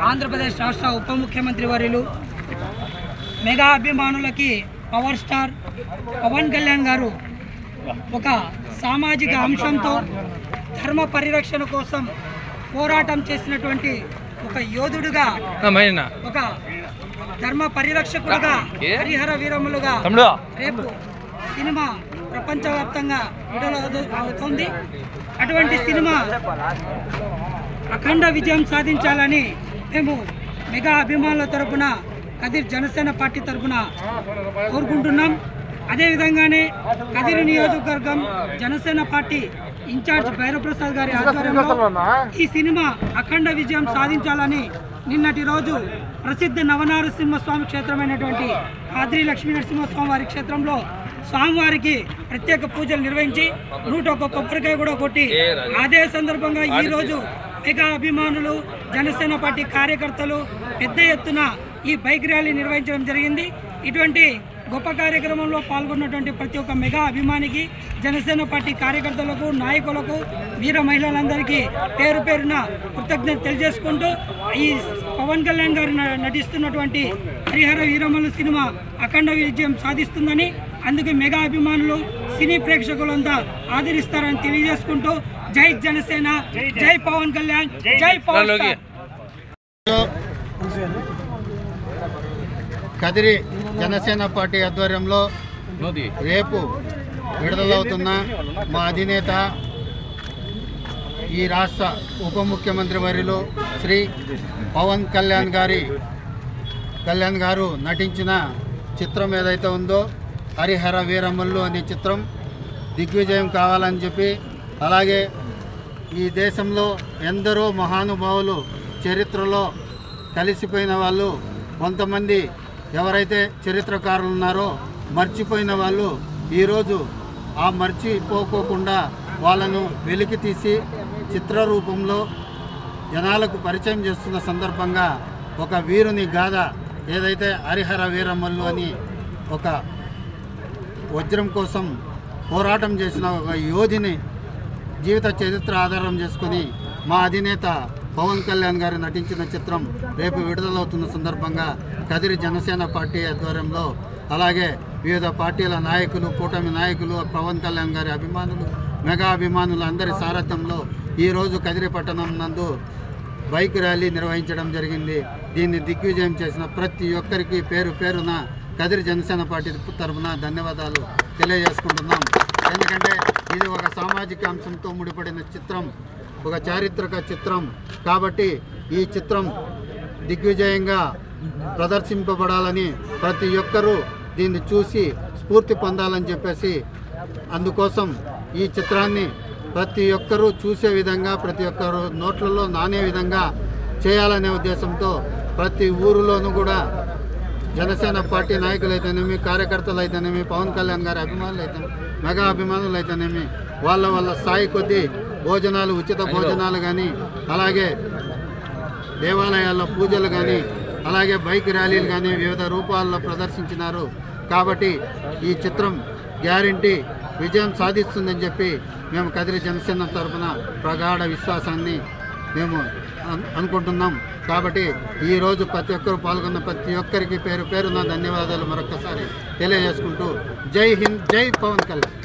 ఆంధ్రప్రదేశ్ రాష్ట్ర ఉప ముఖ్యమంత్రి వర్యులు మెగా అభిమానులకి పవర్ స్టార్ పవన్ కళ్యాణ్ గారు ఒక సామాజిక అంశంతో ధర్మ పరిరక్షణ కోసం పోరాటం చేసినటువంటి ఒక యోధుడుగా, ఒక ధర్మ పరిరక్షకుడుగా, హరిహర వీరములుగా రేపు సినిమా ప్రపంచవ్యాప్తంగా విడుదలవుతోంది. అటువంటి సినిమా అఖండ విజయం సాధించాలని మేము మెగా అభిమానుల తరపున కదిరి జనసేన పార్టీ తరపున కోరుకుంటున్నాం. అదేవిధంగానే కదిరి నియోజకవర్గం జనసేన పార్టీ ఇన్ఛార్జ్ భైరవప్రసాద్ గారి ఆధ్వర్యంలో ఈ సినిమా అఖండ విజయం సాధించాలని నిన్నటి రోజు ప్రసిద్ధ నవనారసింహస్వామి క్షేత్రమైనటువంటి ఆద్రి లక్ష్మీ నరసింహస్వామి వారి క్షేత్రంలో స్వామివారికి ప్రత్యేక పూజలు నిర్వహించి 101 కొబ్బరికాయ కూడా కొట్టి, అదే సందర్భంగా ఈరోజు మెగా అభిమానులు జనసేన పార్టీ కార్యకర్తలు పెద్ద ఎత్తున ఈ బైక్ ర్యాలీ నిర్వహించడం జరిగింది. ఇటువంటి గొప్ప కార్యక్రమంలో పాల్గొన్నటువంటి ప్రతి ఒక్క మెగా అభిమానికి, జనసేన పార్టీ కార్యకర్తలకు, నాయకులకు, వీర మహిళలందరికీ పేరు పేరున కృతజ్ఞత తెలియజేసుకుంటూ ఈ పవన్ కళ్యాణ్ గారు నటిస్తున్నటువంటి హరిహర వీరమల్లు సినిమా అఖండ విజయం సాధిస్తుందని, అందుకే మెగా అభిమానులు సినీ ప్రేక్షకులంతా ఆదరిస్తారని తెలియజేసుకుంటూ జై జనసేన, జై పవన్ కళ్యాణ్, జై పవన్ స్టార్. కదిరి జనసేన పార్టీ ఆధ్వర్యంలో రేపు విడుదలవుతున్న మా అధినేత ఈ రాష్ట్ర ఉప ముఖ్యమంత్రి వర్యులు శ్రీ పవన్ కళ్యాణ్ గారు నటించిన చిత్రం ఏదైతే ఉందో హరిహర వీరమల్లు అనే చిత్రం దిగ్విజయం కావాలని చెప్పి, అలాగే ఈ దేశంలో ఎందరో మహానుభావులు చరిత్రలో కలిసిపోయిన వాళ్ళు, కొంతమంది ఎవరైతే చరిత్రకారులు ఉన్నారో మర్చిపోయిన వాళ్ళు ఈరోజు ఆ మర్చిపోకోకుండా వాళ్ళను వెలికి తీసి చిత్ర రూపంలో జనాలకు పరిచయం చేస్తున్న సందర్భంగా ఒక వీరుని గాథ ఏదైతే హరిహర వీరమల్లు అని ఒక వజ్రం కోసం పోరాటం చేసిన ఒక యోధిని జీవిత చరిత్ర ఆధారం చేసుకొని మా అధినేత పవన్ కళ్యాణ్ గారు నటించిన చిత్రం రేపు విడుదలవుతున్న సందర్భంగా కదిరి జనసేన పార్టీ ఆధ్వర్యంలో, అలాగే వివిధ పార్టీల నాయకులు, కూటమి నాయకులు, పవన్ కళ్యాణ్ గారి అభిమానులు, మెగా అభిమానులు అందరి సారథ్యంలో ఈరోజు కదిరి పట్టణం నందు బైక్ ర్యాలీ నిర్వహించడం జరిగింది. దీన్ని దిగ్విజయం చేసిన ప్రతి ఒక్కరికి పేరు పేరున కదిరి జనసేన పార్టీ తరఫున ధన్యవాదాలు తెలియజేసుకుంటున్నాం. ఎందుకంటే ఇది ఒక సామాజిక అంశంతో ముడిపడిన చిత్రం, ఒక చారిత్రక చిత్రం కాబట్టి ఈ చిత్రం దిగ్విజయంగా ప్రదర్శింపబడాలని, ప్రతి ఒక్కరూ దీన్ని చూసి స్ఫూర్తి పొందాలని చెప్పేసి, అందుకోసం ఈ చిత్రాన్ని ప్రతి ఒక్కరూ చూసే విధంగా, ప్రతి ఒక్కరు నోట్లలో నానే విధంగా చేయాలనే ఉద్దేశంతో ప్రతి ఊరిలోనూ కూడా జనసేన పార్టీ నాయకులు అయితేనేమి, కార్యకర్తలు అయితేనేమి, పవన్ కళ్యాణ్ గారి అభిమానులు అయితే, మెగా అభిమానులు అయితేనేమి, వాళ్ళ స్థాయి కొద్దీ భోజనాలు, ఉచిత భోజనాలు కానీ, అలాగే దేవాలయాల్లో పూజలు కానీ, అలాగే బైక్ ర్యాలీలు కానీ వివిధ రూపాల్లో ప్రదర్శించినారు. కాబట్టి ఈ చిత్రం గ్యారంటీ విజయం సాధిస్తుందని చెప్పి మేము కదిరి జనసేన తరఫున ప్రగాఢ విశ్వాసాన్ని మేము అనుకుంటున్నాం. కాబట్టి ఈరోజు ప్రతి ఒక్కరు పాల్గొన్న ప్రతి ఒక్కరికి పేరు పేరున ధన్యవాదాలు మరొకసారి తెలియజేసుకుంటూ జై హింద్, జై పవన్ కళ్యాణ్.